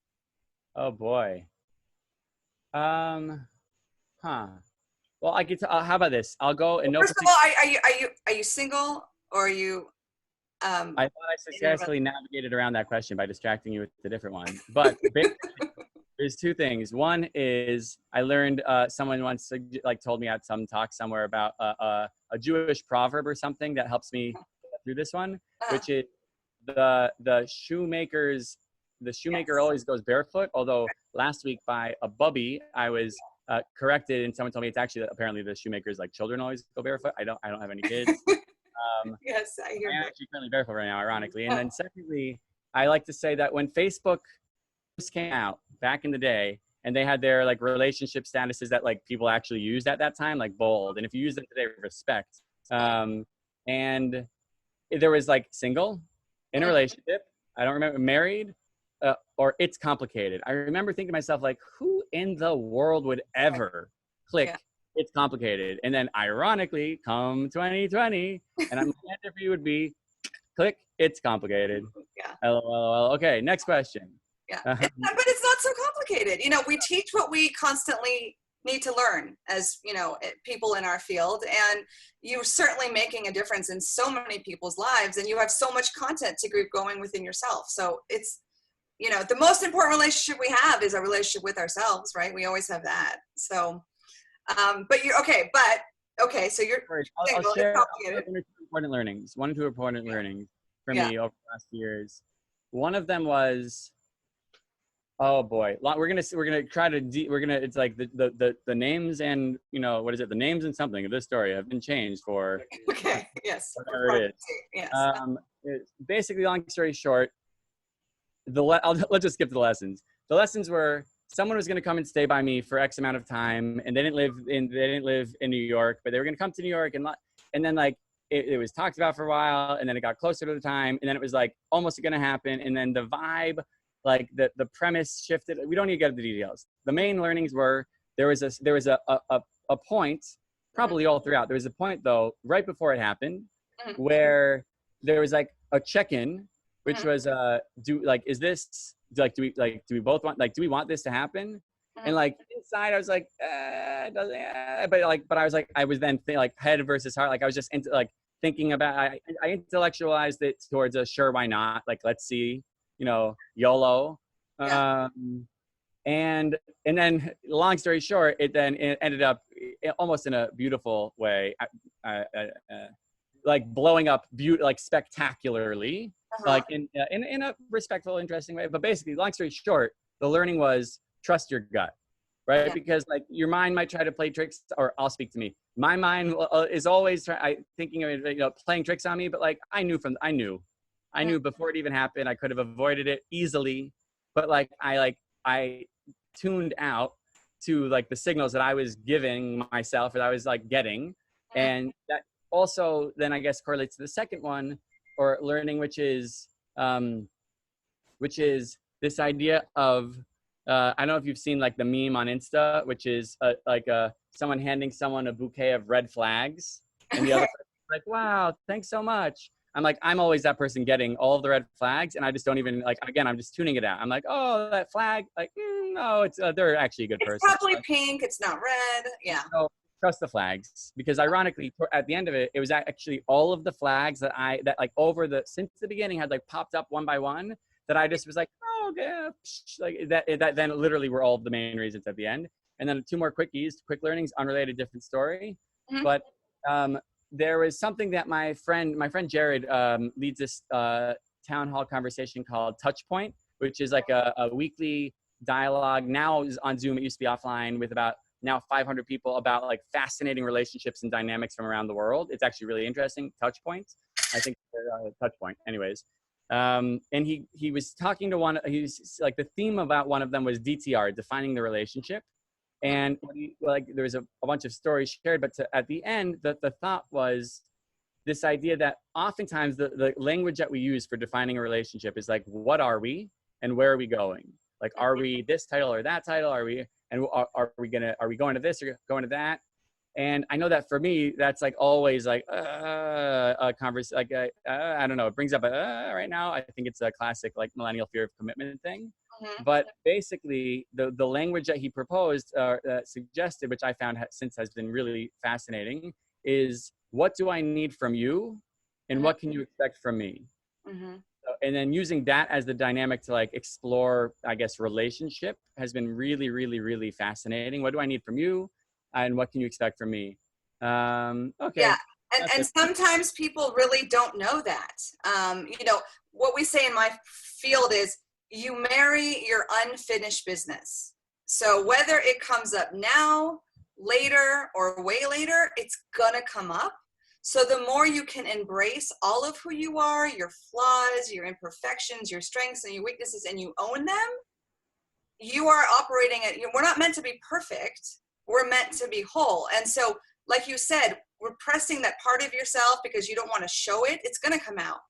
G: Oh boy. Well, I get to. How about this? I'll go and
F: first of all, are you single, or are you?
G: I thought I successfully navigated around that question by distracting you with a different one. But there's two things. One is I learned someone once told me at some talk somewhere about a Jewish proverb or something that helps me get through this one, which is the shoemaker always goes barefoot. Although last week by a bubby I was corrected, and someone told me it's actually apparently the shoemaker's children always go barefoot. I don't have any kids.
F: Yes, I hear.
G: I'm actually currently barefoot right now, ironically. And then secondly, I like to say that when Facebook came out back in the day, and they had their relationship statuses that people actually used at that time, bold, and if you use them today, respect. And there was single, in a relationship, I don't remember, married, or it's complicated. I remember thinking to myself, who in the world would ever click it's complicated. And then ironically, come 2020, and my answer for you would be, click, it's complicated.
F: Yeah.
G: LOL. Okay, next question.
F: Yeah, but it's not so complicated. You know, we teach what we constantly need to learn as, you know, people in our field, and you're certainly making a difference in so many people's lives, and you have so much content to keep going within yourself. So it's, you know, the most important relationship we have is a relationship with ourselves, right? We always have that. So, but you're okay, so you're
G: I'll share one or two important learnings. One or two important learnings for me over the last years. One of them was, oh boy, we're gonna try to it's like the names and, you know, what is it, the names and something of this story have been changed for whatever it is.
F: Yes.
G: It's basically, long story short, let's just skip the lessons. The lessons were, someone was going to come and stay by me for X amount of time, and they didn't live in New York, but they were going to come to New York, and then like it was talked about for a while, and then it got closer to the time, and then it was like almost going to happen, and then the vibe, like the premise shifted. We don't need to get into the details. The main learnings were, there was a point, probably all throughout. There was a point though, right before it happened, where there was like a check-in, which was do we both want, like, do we want this to happen? And like inside I was like, but I was like, I was then like head versus heart. Like I was just into like thinking about, I intellectualized it towards a sure, why not? Like, let's see, you know, YOLO. And then long story short, it ended up almost in a beautiful way, like blowing up like spectacularly, like in a respectful, interesting way. But basically, long story short, the learning was, trust your gut, right? Because like your mind might try to play tricks, or I'll speak to me. My mind is always thinking of it, you know, playing tricks on me. But like I knew before it even happened, I could have avoided it easily. But like I tuned out to like the signals that I was giving myself, or that I was like getting, and that also then I guess correlates to the second one, or learning, which is this idea of I don't know if you've seen like the meme on Insta, which is someone handing someone a bouquet of red flags, and the other person's like, wow, thanks so much. I'm like, I'm always that person getting all of the red flags, and I just don't even, like, again, I'm just tuning it out. I'm like, oh, that flag, like, no, it's they're actually a good person.
F: It's probably pink, it's not red, yeah.
G: So trust the flags, because ironically, at the end of it, it was actually all of the flags that like since the beginning had like popped up one by one, that I just was like, oh yeah, like that then literally were all of the main reasons at the end. And then two more quick learnings, unrelated, different story. But there was something that my friend Jared leads this town hall conversation called Touch Point, which is like a weekly dialogue. Now is on Zoom. It used to be offline, with about now 500 people, about like fascinating relationships and dynamics from around the world. It's actually really interesting. Touch Points, I think. Touch Point. Anyways, and he was talking to he's like, the theme about one of them was DTR, defining the relationship. And like there was a bunch of stories shared, but at the end, the thought was this idea that oftentimes the language that we use for defining a relationship is like, what are we and where are we going? Like, are we this title or that title? Are we going to this or going to that? And I know that for me, that's like always like a conversation. Like I don't know, it brings up right now. I think it's a classic like millennial fear of commitment thing. But basically, the language that he proposed, suggested, which I found since has been really fascinating, is what do I need from you, and what can you expect from me? And then using that as the dynamic to like explore, I guess, relationship has been really, really, really fascinating. What do I need from you, and what can you expect from me? Okay.
F: Yeah, and sometimes people really don't know that. You know, what we say in my field is, you marry your unfinished business. So whether it comes up now, later, or way later, it's gonna come up. So the more you can embrace all of who you are, your flaws, your imperfections, your strengths and your weaknesses, and you own them, you are operating at, we're not meant to be perfect. We're meant to be whole. And so, like you said, repressing that part of yourself because you don't want to show it, it's gonna come out.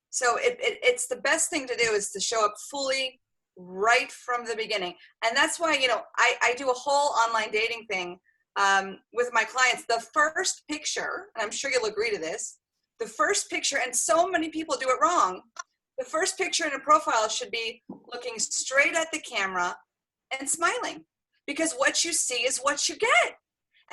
F: So it's the best thing to do is to show up fully right from the beginning. And that's why, you know, I do a whole online dating thing with my clients, the first picture, and I'm sure you'll agree to this, the first picture, and so many people do it wrong, the first picture in a profile should be looking straight at the camera and smiling, because what you see is what you get.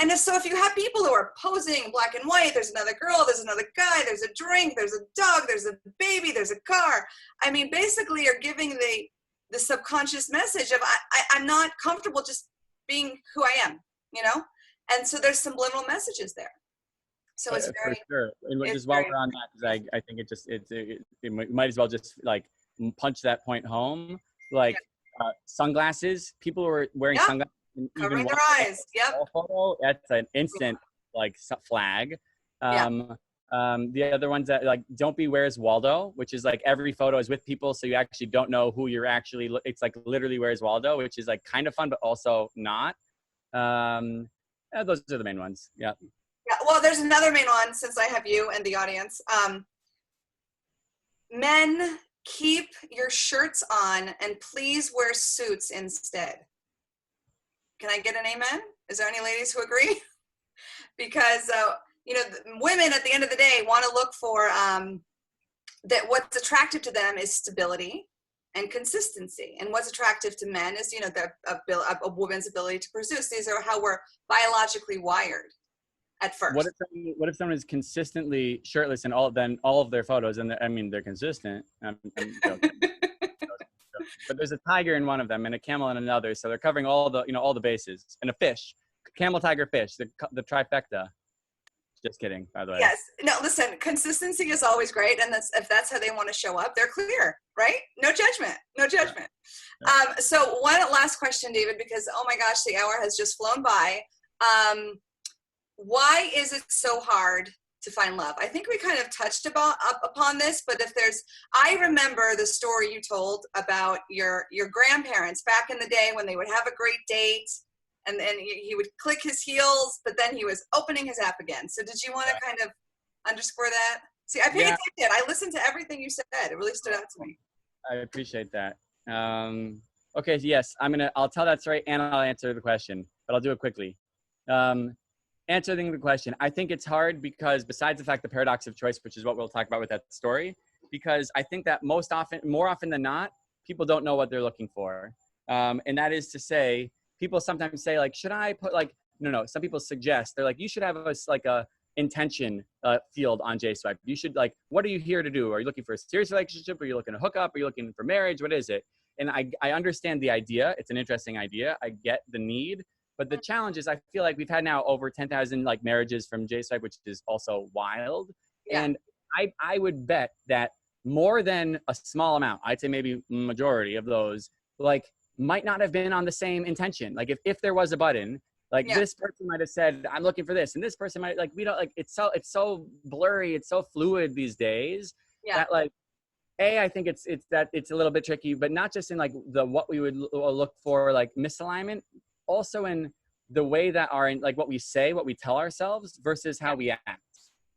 F: And so if you have people who are posing black and white, there's another girl, there's another guy, there's a drink, there's a dog, there's a baby, there's a car. I mean, basically you're giving the subconscious message of I'm not comfortable just being who I am, you know? And so there's subliminal messages there. So it's very,
G: for sure. And just while we're on that, because I think it might as well just like punch that point home. Like sunglasses, people were wearing sunglasses.
F: Covering their eyes. Yep.
G: Photo, that's an instant like flag. The other ones that like don't be Where's Waldo, which is like every photo is with people, so you actually don't know who you're actually. It's like literally Where's Waldo, which is like kind of fun, but also not. Those are the main ones. Yeah.
F: Yeah. Well, there's another main one since I have you and the audience. Men, keep your shirts on and please wear suits instead. Can I get an amen? Is there any ladies who agree? Because, you know, women at the end of the day want to look for that what's attractive to them is stability and consistency. And what's attractive to men is, you know, a woman's ability to pursue. So these are how we're biologically wired at first.
G: What if someone is consistently shirtless in all of their photos, and they're consistent? I'm joking. But there's a tiger in one of them and a camel in another, so they're covering all the bases. And a fish, camel, tiger, fish, the trifecta. Just kidding, by the way.
F: Yes. No, listen, consistency is always great, and if that's how they want to show up, they're clear, right? No judgment. No judgment. Yeah. So one last question, David, because oh my gosh, the hour has just flown by. Why is it so hard to find love? I think we kind of touched upon this, but I remember the story you told about your grandparents back in the day when they would have a great date and then he would click his heels, but then he was opening his app again. So did you want to kind of underscore that? See, I paid attention. I listened to everything you said. It really stood out to me.
G: I appreciate that. Okay, so yes, I'll tell that story and I'll answer the question, but I'll do it quickly. Answering the question, I think it's hard because besides the fact the paradox of choice, which is what we'll talk about with that story, because I think that more often than not, people don't know what they're looking for. And that is to say, people sometimes say like, should I put like, no, some people suggest, they're like, you should have a intention field on JSwipe. You should like, what are you here to do? Are you looking for a serious relationship? Are you looking to hook up? Are you looking for marriage? What is it? And I understand the idea. It's an interesting idea. I get the need. But the challenge is I feel like we've had now over 10,000 like marriages from JSwipe, which is also wild. Yeah. And I would bet that more than a small amount, I'd say maybe majority of those, like might not have been on the same intention. Like if there was a button, like this person might have said, I'm looking for this. And this person might we don't like, it's so blurry. It's so fluid these days that like, I think it's a little bit tricky, but not just in like what we would look for, like misalignment, also in the way that like what we say, what we tell ourselves versus how we act,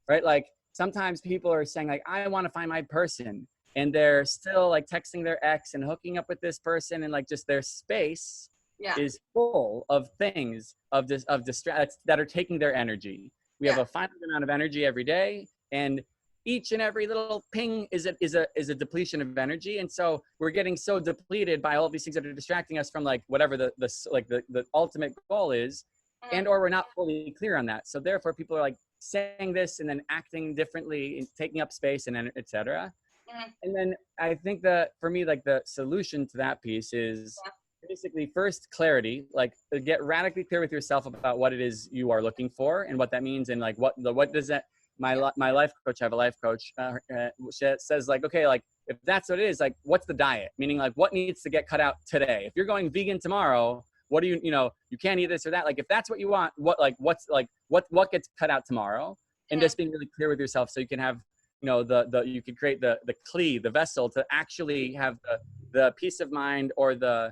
G: right? Like sometimes people are saying like, I want to find my person, and they're still like texting their ex and hooking up with this person, and like just their space is full of things of distractions that are taking their energy. We have a finite amount of energy every day, and each and every little ping is a depletion of energy. And so we're getting so depleted by all of these things that are distracting us from like whatever the ultimate goal is, and or we're not fully clear on that. So therefore people are like saying this and then acting differently and taking up space and et cetera. And then I think that for me, like the solution to that piece is basically first clarity, like get radically clear with yourself about what it is you are looking for and what that means. And like what does that, my life coach, I have a life coach, says like, okay, like if that's what it is, like what's the diet? Meaning like what needs to get cut out today? If you're going vegan tomorrow, what do you can't eat this or that. Like if that's what you want, what gets cut out tomorrow? And just being really clear with yourself so you can have, you could create the kli, the vessel to actually have the peace of mind or the,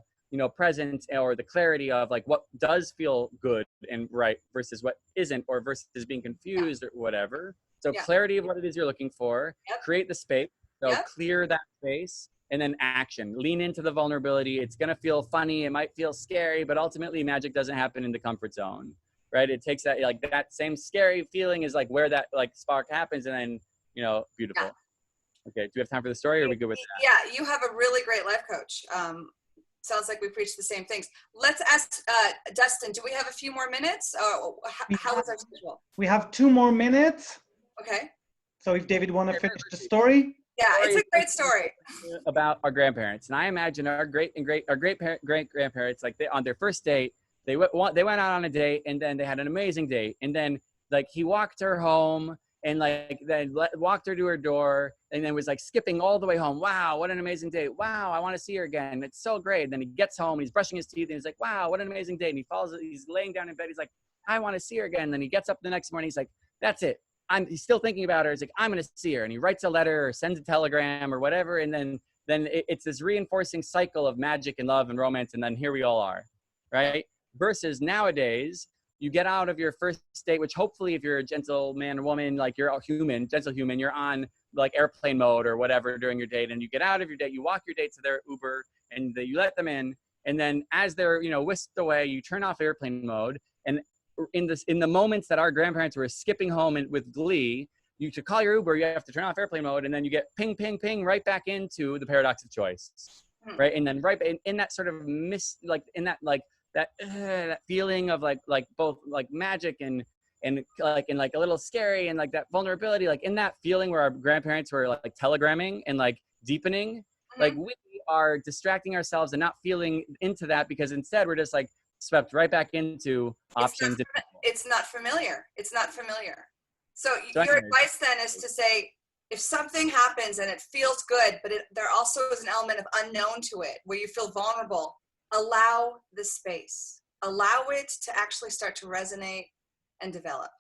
G: presence or the clarity of like what does feel good and right versus what isn't, or versus being confused or whatever. So clarity of what it is you're looking for, create the space, clear that space, and then action. Lean into the vulnerability. It's going to feel funny. It might feel scary, but ultimately magic doesn't happen in the comfort zone, right? It takes that, like that same scary feeling is like where that like spark happens, and then, you know, beautiful.
F: Yeah.
G: Okay, do we have time for the story, or are we good with that?
F: Yeah, you have a really great life coach. Sounds like we preach the same things. Let's ask Dustin, do we have a few more minutes? How is our schedule?
E: We have 2 more minutes.
F: Okay.
E: So if David want to finish the story.
F: Yeah, it's a great story.
G: About our grandparents, and I imagine our great grandparents, like on their first date, they went out on a date, and then they had an amazing date, and then like he walked her home, and like then walked her to her door, and then was like skipping all the way home. Wow, what an amazing date! Wow, I want to see her again. It's so great. And then he gets home, and he's brushing his teeth, and he's like, wow, what an amazing date. And he falls, he's laying down in bed. He's like, I want to see her again. And then he gets up the next morning. He's like, that's it. He's still thinking about her. He's like, I'm going to see her. And he writes a letter or sends a telegram or whatever. And then it's this reinforcing cycle of magic and love and romance. And then here we all are, right? Versus nowadays, you get out of your first date, which hopefully if you're a gentle man or woman, like you're a gentle human, you're on like airplane mode or whatever during your date. And you get out of your date, you walk your date to their Uber, and you let them in. And then as they're, you know, whisked away, you turn off airplane mode. And in the moments that our grandparents were skipping home and with glee, you to call your Uber, you have to turn off airplane mode, and then you get ping, ping, ping right back into the paradox of choice, right? And then right in that sort of that feeling of like both like magic and like a little scary and like that vulnerability, like in that feeling where our grandparents were like telegramming and like deepening, like we are distracting ourselves and not feeling into that, because instead we're just like swept right back into options.
F: It's not familiar. It's not familiar. So your advice then is to say, if something happens and it feels good, but there also is an element of unknown to it, where you feel vulnerable, allow the space. Allow it to actually start to resonate and develop.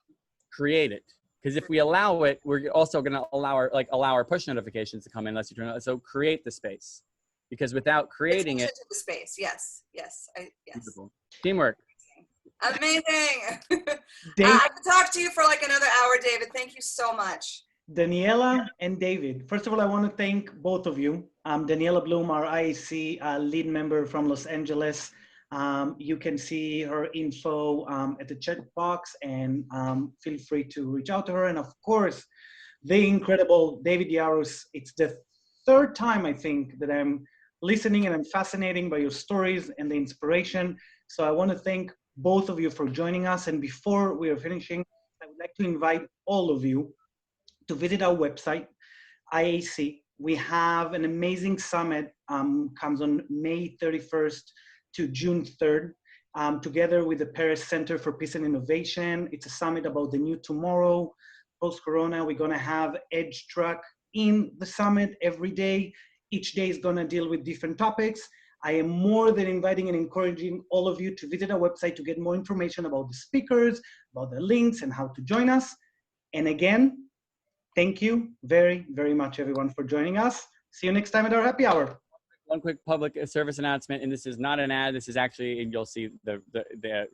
G: Create it. Because if we allow it, we're also going to allow our push notifications to come in unless you turn it on. So create the space. Because without creating it,
F: the space. Yes.
G: Beautiful. Teamwork.
F: Amazing. I could talk to you for like another hour, David. Thank you so much.
E: Daniela and David. First of all, I want to thank both of you. Daniela Bloom, our IAC lead member from Los Angeles. You can see her info at the chat box, and feel free to reach out to her. And of course, the incredible David Yarus. It's the 3rd time, I think, that I'm listening, and I'm fascinated by your stories and the inspiration. So I want to thank both of you for joining us. And before we are finishing, I would like to invite all of you to visit our website, IAC. We have an amazing summit, comes on May 31st to June 3rd, together with the Paris Center for Peace and Innovation. It's a summit about the new tomorrow. Post-corona, we're gonna have Edge Track in the summit every day. Each day is gonna deal with different topics. I am more than inviting and encouraging all of you to visit our website to get more information about the speakers, about the links, and how to join us. And again, thank you very, very much, everyone, for joining us. See you next time at our happy hour.
G: One quick public service announcement, and this is not an ad. This is actually, and you'll see the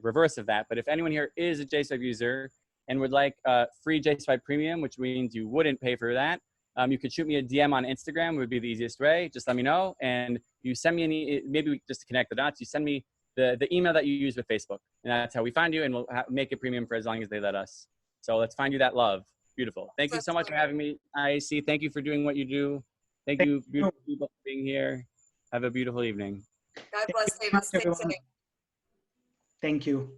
G: reverse of that. But if anyone here is a JSwipe user and would like free JSwipe Premium, which means you wouldn't pay for that, you could shoot me a DM on Instagram, would be the easiest way. Just let me know, and you send me maybe just to connect the dots, you send me the email that you use with Facebook, and that's how we find you, and we'll make it premium for as long as they let us. So let's find you that love. Beautiful. Thank you so much for having me, IAC. Thank you for doing what you do. Thank you, beautiful people, for being here. Have a beautiful evening.
F: God bless David. Stay safe.
E: Thank you.